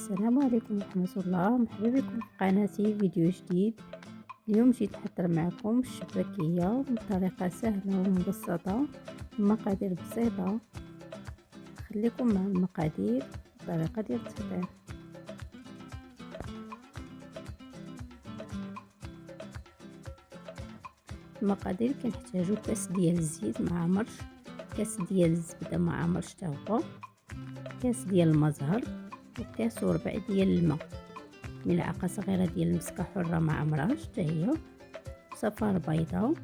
السلام عليكم ورحمة الله. مرحبا بكم في قناتي فيديو جديد. اليوم جيت نحضر معكم الشباكية بطريقة سهلة ومبسطة، مقادير بسيطة. خليكم مع المقادير الطريقة ديال التحضير. المقادير كنحتاجو كاس ديال الزيت مع مرش، كاس ديال الزبدة مع مرش حتى هو، كاس ديال المزهر، وكاس وربع ديال الماء، ملعقه صغيره ديال المسكه حره مع مراش حتى هي، صفار بيضاء،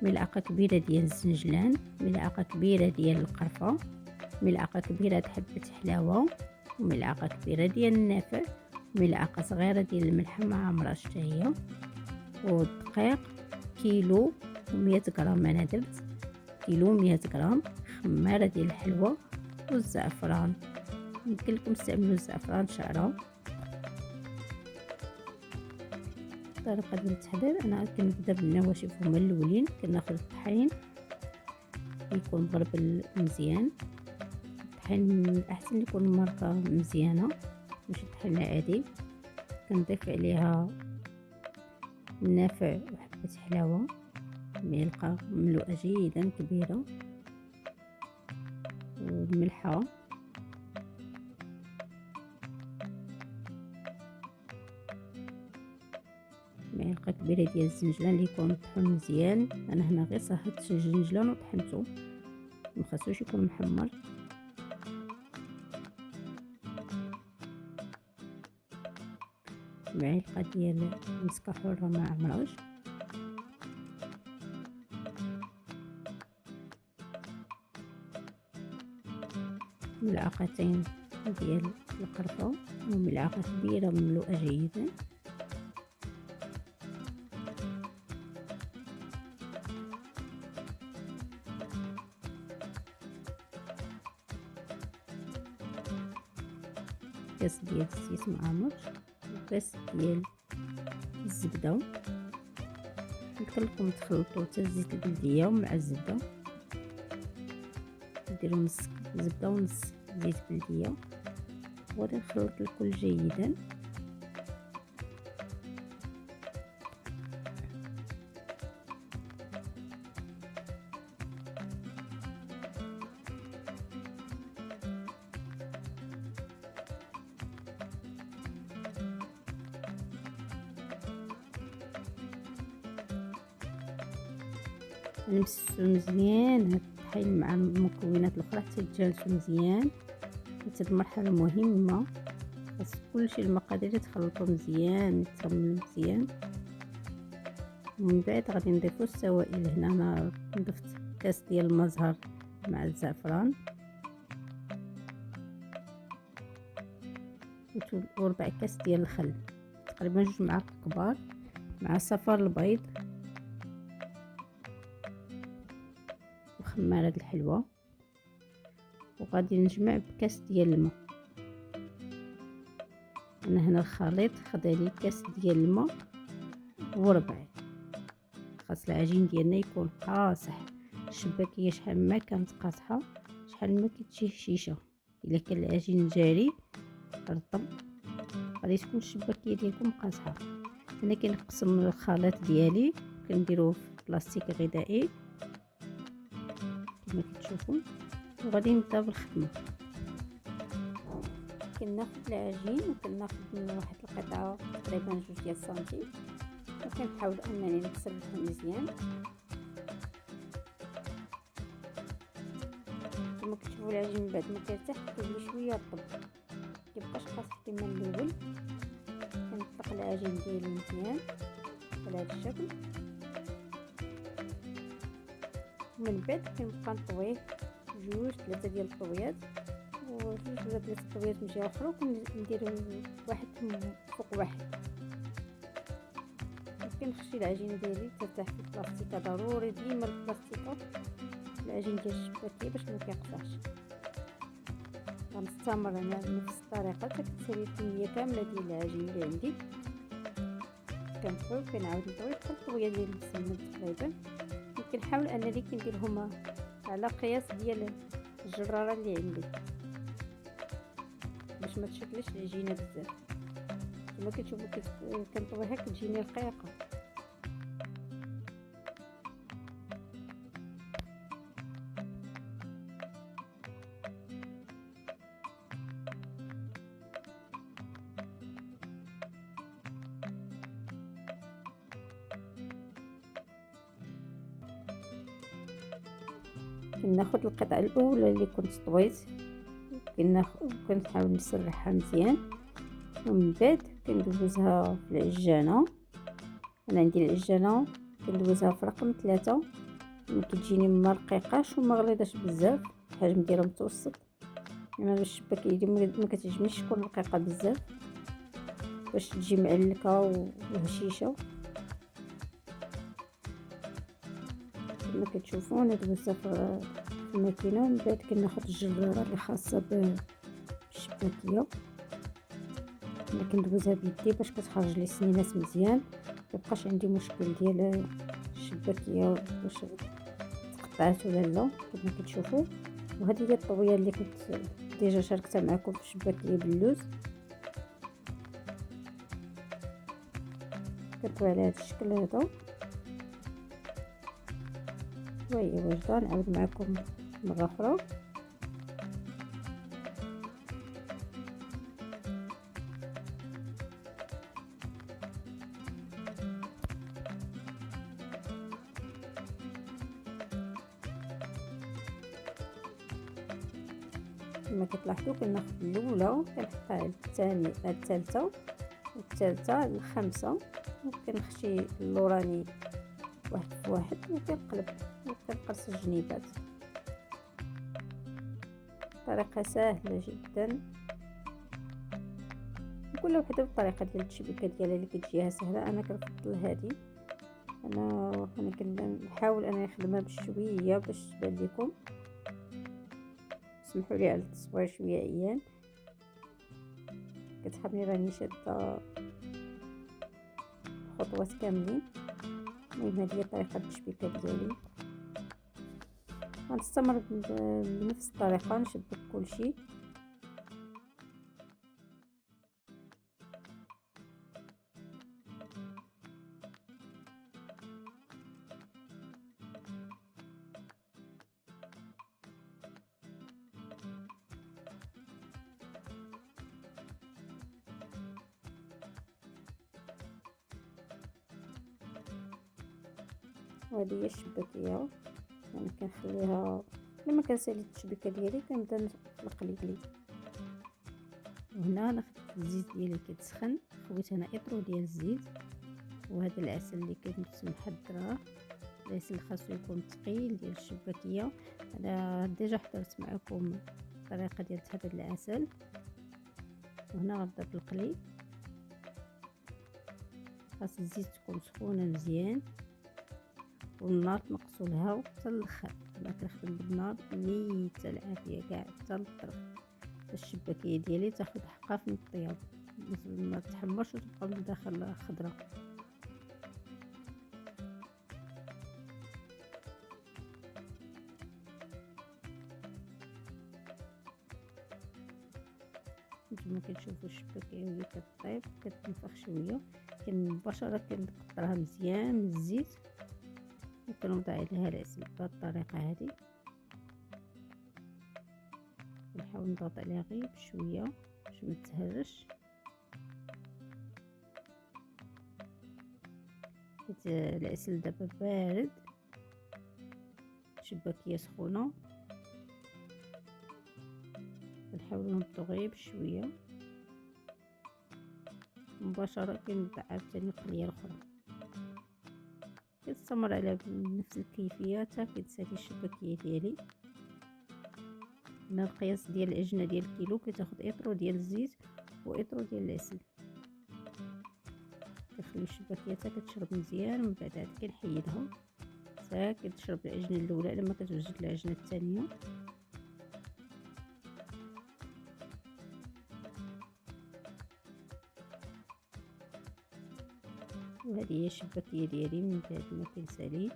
ملعقه كبيره ديال الزنجلان، ملعقه كبيره ديال القرفه، ملعقه كبيره د حبه حلاوه، وملعقه كبيره ديال النافع، ملعقه صغيره ديال الملح مع مراش حتى هي، والدقيق كيلو و100 غرام. انا درت كيلو 100 غرام. خماره ديال الحلوى والزعفران، يمكن لكم تستعملوا الزعفران شعره. الطريقه ديال التحضير، انا كنبدا بالنواشف هما الاولين. كناخذ الطحين يكون مغربل مزيان، الطحين الاحسن يكون ماركه مزيانه ماشي الطحين العادي. كنضيف عليها النافع وحبه حلاوه، معلقه مملوءه جيدا كبيره، والملحه، معلقه كبيره ديال الزنجلان اللي يكون مطحون مزيان. انا هنا غير صهدت الزنجلان وطحنته، مخصوش يكون محمر. معلقه ديال المسكه حره مع مراش، ملعقتين ديال القرفه، وملعقه كبيره مملوءه جيدا، كاس ديال الزيت مع مرش، وكاس ديال الزبده. يمكن لكم تخلطوا حتى الزيت البلديه مع الزبده، ديروا نص زبده ونص زيت بلديه، وغادي نخلط الكل جيدا. نمسسو مزيان هاد الطحين مع المكونات الاخرى حتى يتجانسوا مزيان. حتى المرحله المهمه خاص كلشي المقادير يتخلطوا مزيان، يترمل مزيان. ومن بعد غادي نضيفو السوائل. هنا انا ضفت كاس ديال المزهر مع الزعفران، وربع كاس ديال الخل، تقريبا 2 معالق كبار، مع صفار البيض وخماره د الحلوى. وغادي نجمع بكاس ديال الماء. انا هنا الخليط خدا لي كاس ديال الماء وربع. خاص العجين ديالنا يكون قاصح. الشباكيه شحال ما كانت قاصحه شحال ما كتجي هشيشه. الا كان العجين جاري رطب غادي تكون الشباكيه ديالكم قاصحه. انا كنقسم الخليط ديالي، كنديروه في بلاستيك غذائي كما كتشوفوا، وغادي نبدا بالخدمه. كناخذ العجين وكناخذ منه واحد القطعه تقريبا 2 ديال السنتيم، وكنحاول انني نسرحو مزيان. كما كتشوفوا العجين من بعد ما كيرتاح كيولي شويه رطب، مكيبقاش قاصح كما الاول. كنطلق العجين ديالي مزيان على هذا الشكل، ومن بعد كنبقى نطويه 2 3 ديال الطويات، و2 ولا 3 طويات من جهه اخرى، وكندير واحد فوق واحد. كنخشي العجينه ديالي ترتاح في البلاستيكه. ضروري ديما البلاستيكه العجين ديال الشباكيه باش ما كيقطعش. غنستمر على نفس الطريقه حتى كتسالي الكميه كامله ديال العجين اللي عندي. كنطوي كنعاود نطوي حتى الطويه ديال السمن تقريبا. كنحاول انني باش ما تشكلش العجينه بزاف. كما كتشوفوا كنطويها كتجيني رقيقه. كناخد القطعه الاولى اللي كنت طويت، كنحاول نسرحها مزيان، ومن بعد كندوزها في العجانه. انا عندي العجانه كندوزها في رقم 3، كتجيني ما رقيقاش وما غليظاش بزاف، الحجم ديالها متوسط. انا الشباكيه ديالي ما كتعجبنيش تكون رقيقه بزاف باش تجي معلكه وهشيشه. كما كتشوفوا انا دوزتها في الماكينه، ومن بعد كناخد الجراره اللي خاصه بالشباكيه. انا كندوزها بيدي باش كتخرج لي السنينات مزيان، ميبقاش عندي مشكل ديال الشباكيه واش تقطعات ولا لا. كما كتشوفوا، وهذه هي الطويه اللي كنت ديجا شاركتها معكم في الشباكيه باللوز. كطوي على هذا الشكل هذا، وهي واجده. نعاود معكم مره اخرى. كما كتلاحظوا كناخذ الاولى كنحطها على الثانيه على الثالثه، والثالثه على الخامسه، وكنخشي اللوراني واحد في واحد، وكنقلب وكنقص الجنيبات. طريقه سهله جدا، كل وحده بالطريقه ديال التشبيكه ديالها اللي كتجيها سهله. انا كنفضل هذه. انا كنحاول انا نخدمها بشويه باش تبان لكم. سمحوا لي على التصوير شويه عيان، كتحبني راني شاده خطوات كاملين. المهم هذه هي طريقه التشبيكه ديالي، غنستمر بنفس الطريقه نشبك كلشي. وهذه هي الشباكيه. يعني كنخليها لما كنسالي التشبيكه ديالي كنبدا نقلي. وهنا انا خدت الزيت ديالي كيتسخن، خويت انا اطرو ديال الزيت، وهذا العسل اللي كنت محضراه، العسل خاصو يكون ثقيل ديال الشباكيه. انا ديجا حضرت معكم الطريقه ديال تحضير العسل. وهنا غنبدا بالقلي. خاص الزيت تكون سخونه مزيان، والنار تنقصوا لها حتى الاخر. انا كنخدم بالنار نيته العافيه كاع حتى للطرف، باش الشباكيه ديالي تاخذ حقها في الطياب، ما تحمرش وتبقى من الداخل خضره. نتوما كتشوفوا الشباكيه وهي كطيب كتنفخ شويه، مباشره كنقطرها مزيان من الزيت، وكنوضع عليها العسل بهذه الطريقه هذه. نحاول نضغط عليها غير بشويه باش ما تهرش، حيت العسل دابا بارد، الشباكيه سخونه. كنحاول نهبطو غير بشويه، مباشره كنبدا عاوتاني القليه الاخرى. كنستمر على بنفس الكيفيه حتى كتسالي الشباكيه ديالي. هنا القياس ديال العجينه ديال الكيلو كتاخد اطرو ديال الزيت واطرو ديال العسل. كنخلي الشباكيه حتى كتشرب مزيان، ومن بعد عاد كنحيدها حتى كتشرب العجينه الاولى لما كتوجد العجينه الثانيه. وهذه هي الشباكيه ديالي. من بعد ما كنسالي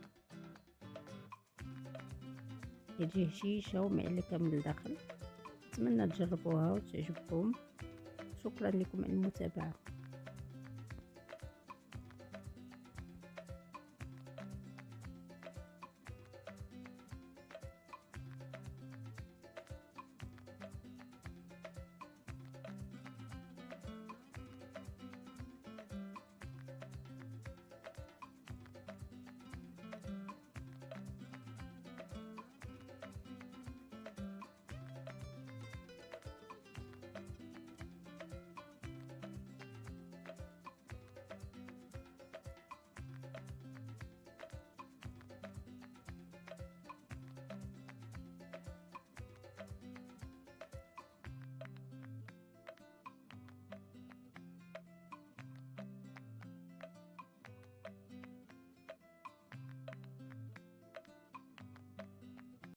كتجي هشيشه ومعلكه من الداخل. نتمنى تجربوها وتعجبكم. شكرا لكم على المتابعة.